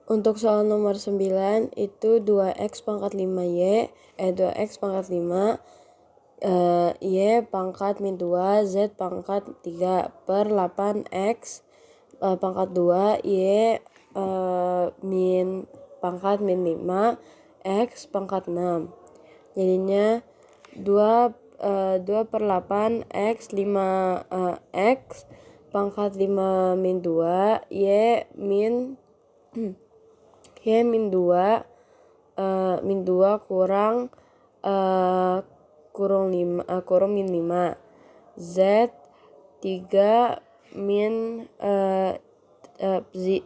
Untuk soal nomor 9 itu 2x pangkat 5y, 2x pangkat 5, y pangkat min 2, z pangkat 3 per 8x pangkat 2, y min pangkat min 5, x pangkat 6. Jadinya 2 per 8 x 5 x pangkat 5 min 2 y min 2 kurang kurang min 5 z 3 min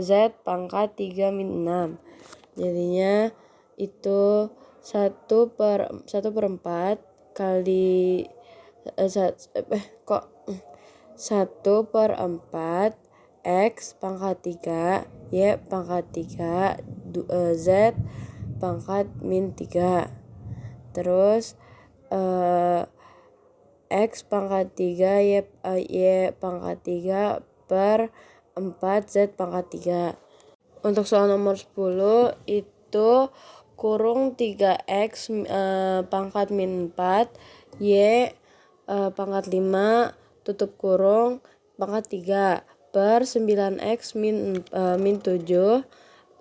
z pangkat 3 min 6. Jadinya itu 1 per 4 kali 1 per 4 x pangkat 3 y pangkat 3 z pangkat min 3. Terus x pangkat 3 y pangkat 3 per 4 z pangkat 3. Untuk soal nomor 10 itu kurung 3x pangkat min 4 y pangkat 5 tutup kurung pangkat 3 per 9x min 7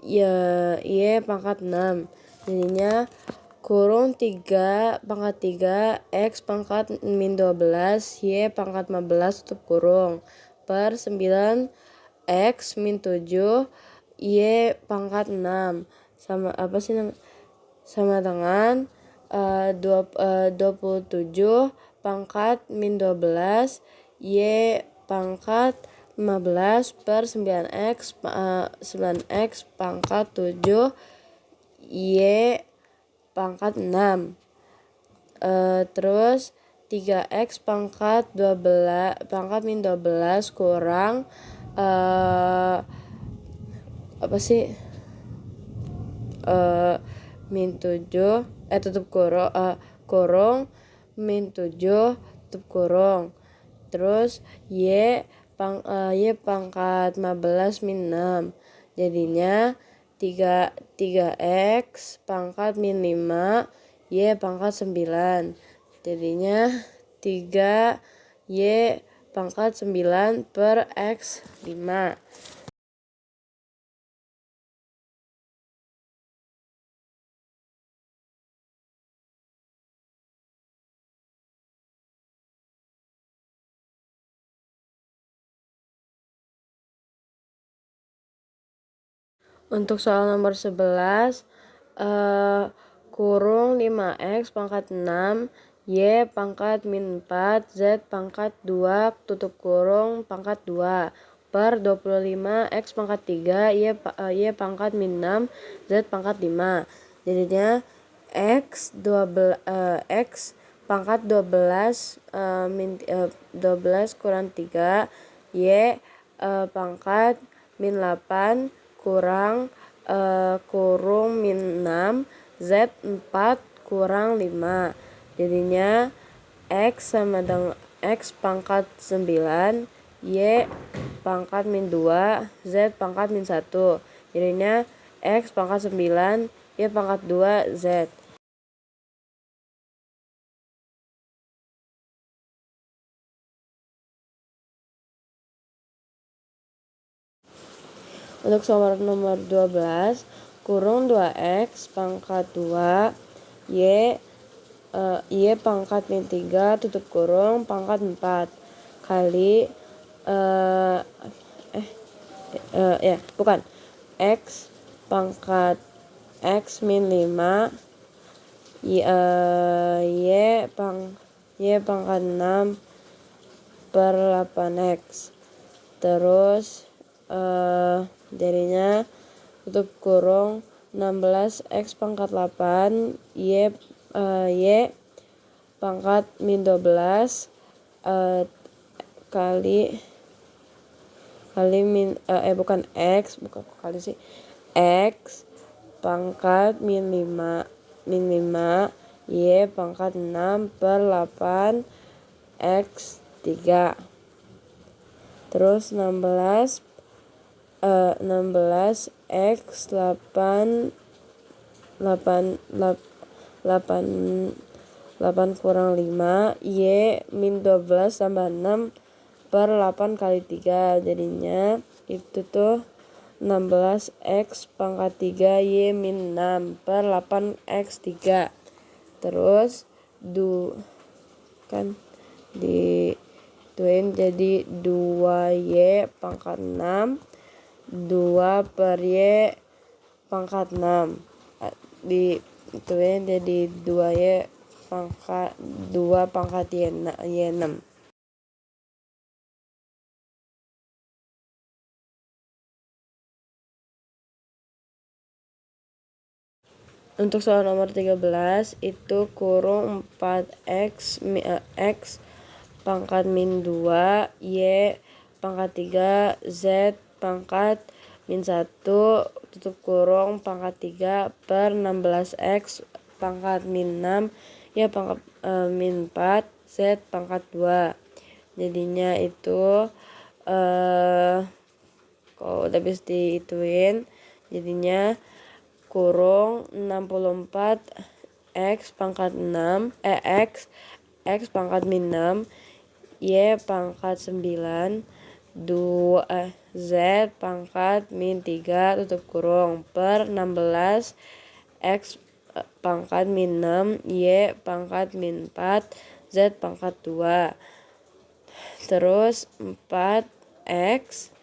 y pangkat 6. Jadinya kurung 3 pangkat 3 x pangkat min 12 y pangkat 15 tutup kurung per 9 x min 7 y pangkat 6 sama dengan 27 pangkat min 12 y pangkat 15 per 9x pangkat 7 y pangkat 6. Terus 3x pangkat min 12 kurang min 7 tutup kurung min 7 tutup kurung. Terus y pangkat 15 min 6. Jadinya 3x pangkat min 5 y pangkat 9. Jadinya 3 y pangkat 9 per x 5. Untuk soal nomor 11 kurung 5x pangkat 6 y pangkat min 4 z pangkat 2 tutup kurung pangkat 2 per 25 x pangkat 3 y pangkat min 6 z pangkat 5. Jadinya x pangkat 12 min 12 kurang 3 y pangkat min 8 kurang kurung min 6 z 4 kurang 5. Jadinya x sama dengan x pangkat 9 y pangkat min 2 z pangkat min 1. Jadinya x pangkat 9 y pangkat 2 z. Untuk soal nomor 12 kurung 2x pangkat 2 y pangkat min 3 tutup kurung pangkat 4 kali x pangkat x min 5 y pangkat 6 per 8x. Terus jadinya tutup kurung 16x pangkat 8 y pangkat min 12 kali min x pangkat min 5 y pangkat 6 per 8 x 3. Terus 16 X 8 kurang 5 Y min 12 tambah 6 per 8 kali 3. Jadinya itu tuh 16X pangkat 3 Y min 6 per 8X3. Terus kan dituin jadi 2Y pangkat 6 2 per Y pangkat 6 dituin jadi 2Y pangkat 2 pangkat Y 6. Untuk soal nomor 13 itu kurung 4X X pangkat min 2 Y pangkat 3 Z pangkat min 1 tutup kurung pangkat 3 per 16X pangkat min 6 Y pangkat min 4 Z pangkat 2. Jadinya itu kalau udah habis dihituin jadinya kurung 64 X pangkat 6 X pangkat min 6 Y pangkat 9 Z pangkat min 3 tutup kurung per 16 X pangkat min 6 Y pangkat min 4 Z pangkat 2. Terus 4X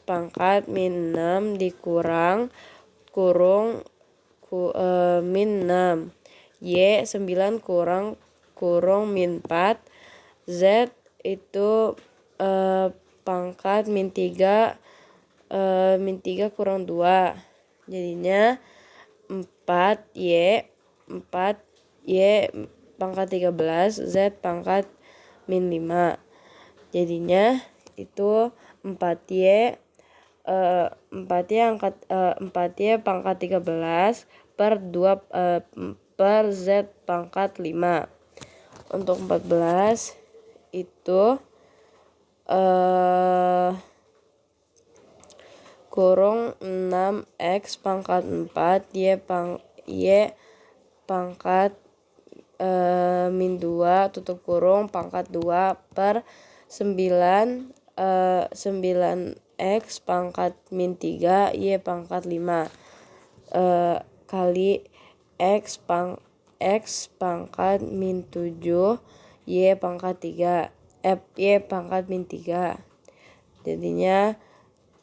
pangkat min 6 dikurang kurung min 6 Y 9 kurung min 4 Z itu pangkat min 3 kurang 2. Jadinya 4Y pangkat 13 Z pangkat min 5. Jadinya itu 4Y pangkat 13 per 2 per Z pangkat 5. Untuk 14 itu kurung 6X pangkat 4 Y pangkat min 2 tutup kurung pangkat 2 per 9X pangkat min 3 Y pangkat 5 kali X pangkat min 7 Y pangkat 3 Y pangkat min 3. Jadinya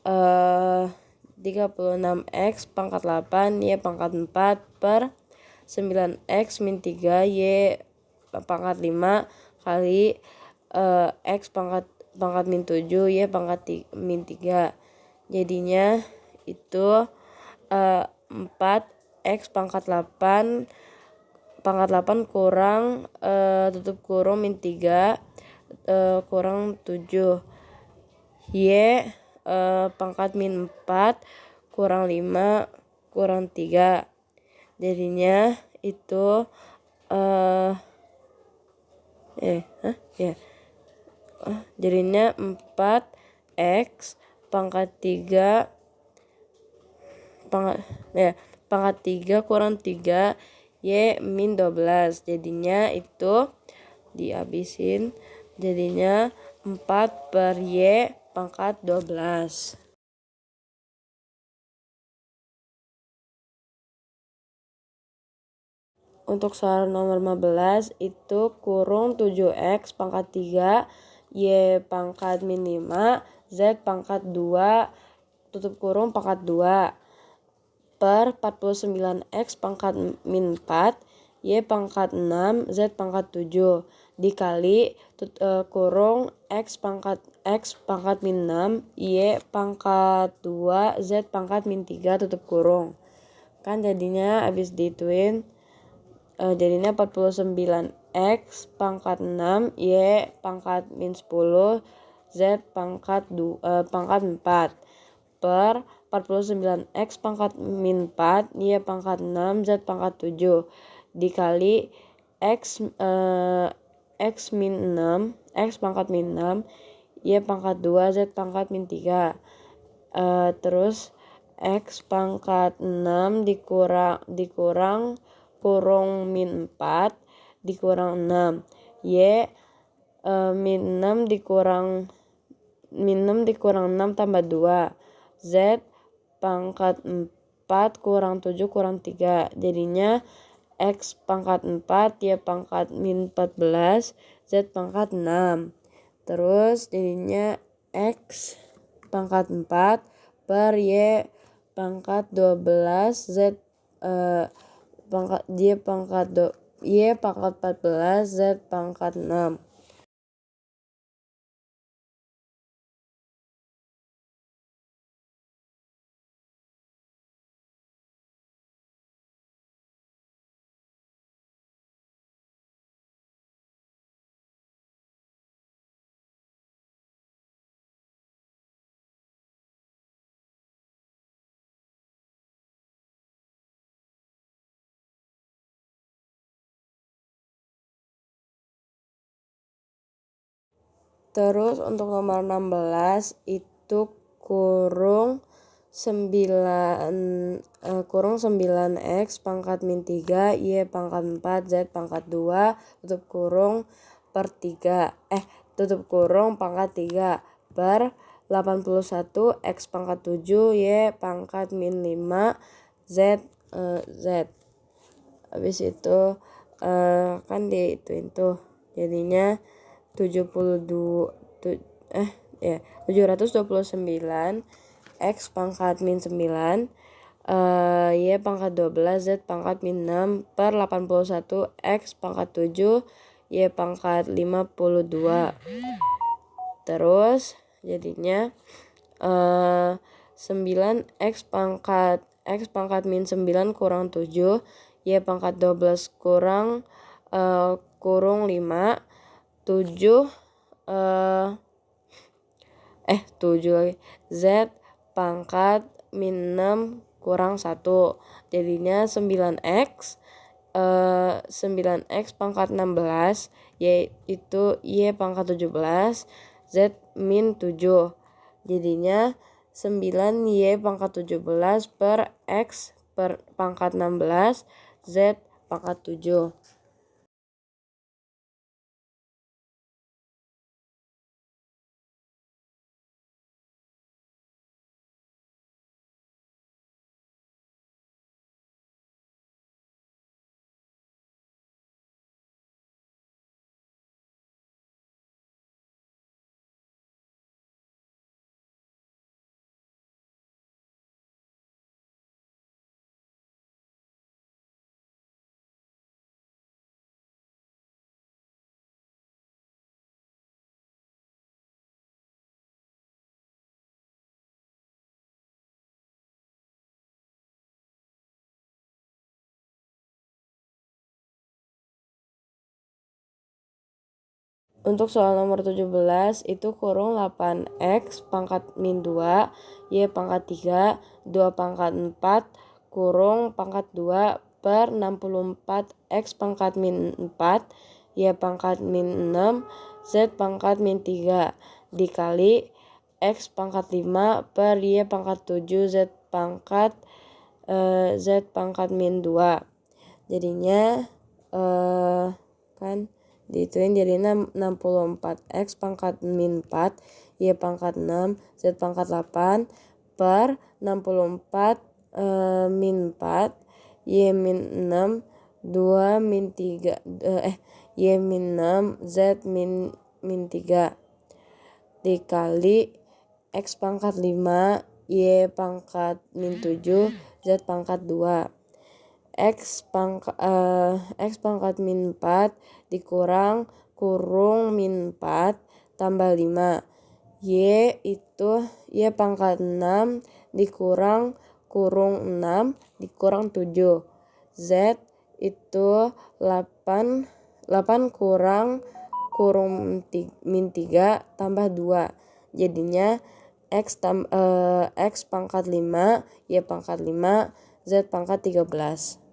36X pangkat 8 Y pangkat 4 per 9X min 3 Y pangkat 5 kali X pangkat min 7 Y pangkat min 3. Jadinya itu 4X pangkat 8 kurang tutup kurung min 3 kurang 7 Y pangkat min 4 kurang 5 kurang 3. Jadinya itu jadinya 4X pangkat 3 pangkat 3 kurang 3 Y min 12. Jadinya itu dihabisin jadinya 4 per Y pangkat 12. Untuk soal nomor 15 itu kurung 7X pangkat 3 Y pangkat min 5 Z pangkat 2 tutup kurung pangkat 2 per 49X pangkat min 4 Y pangkat 6 Z pangkat 7 dikali kurung X pangkat min 6 Y pangkat 2 Z pangkat min 3 tutup kurung. Kan jadinya habis dituin jadinya 49X pangkat 6 Y pangkat min 10 Z pangkat 4 per 49X pangkat min 4 Y pangkat 6 Z pangkat 7 dikali X min 6 X pangkat min 6 Y pangkat 2 Z pangkat min 3. Terus X pangkat 6 dikurang kurung min 4 dikurang 6. Y min 6 dikurang 6 tambah 2. Z pangkat 4 kurang 7 kurang 3. Jadinya X pangkat 4, Y pangkat min 14, Z pangkat 6. Terus jadinya X pangkat 4 per Y pangkat 12, Z pangkat Y pangkat 14, Z pangkat 6. Terus untuk nomor 16 itu kurung 9 X pangkat min 3, Y pangkat 4, Z pangkat 2, tutup kurung per 3. Tutup kurung pangkat 3 per 81 X pangkat 7, Y pangkat min 5, Z. Habis itu kan diituin tuh. Jadinya 729 X pangkat min 9, Y pangkat 12, Z pangkat min 6 per 81 X pangkat 7, Y pangkat 52. Terus jadinya 9 X pangkat min 9 kurang 7, Y pangkat 12 kurang kurung 5, 7 lagi. Z pangkat min 6 kurang 1. Jadinya 9X 9X pangkat 16 yaitu Y pangkat 17, Z min 7. Jadinya 9Y pangkat 17 per X per pangkat 16, Z pangkat 7. Untuk soal nomor 17 itu kurung 8X pangkat min 2, Y pangkat 3, 2 pangkat 4, kurung pangkat 2 per 64 X pangkat min 4, Y pangkat min 6, Z pangkat min 3, dikali X pangkat 5 per Y pangkat 7, Z pangkat min 2. Jadinya kan diituin jadinya 64X pangkat min 4, Y pangkat 6, Z pangkat 8 per 64 min 4, Y min 6, 2 min 3, Y min 6, Z min 3, dikali X pangkat 5, Y pangkat min 7, Z pangkat 2. X pangkat min 4 dikurang kurung min 4 tambah 5. Y pangkat 6 dikurang kurung 6 dikurang 7. Z itu 8 kurang kurung min 3 tambah 2. Jadinya X pangkat 5, Y pangkat 5, Z pangkat 13.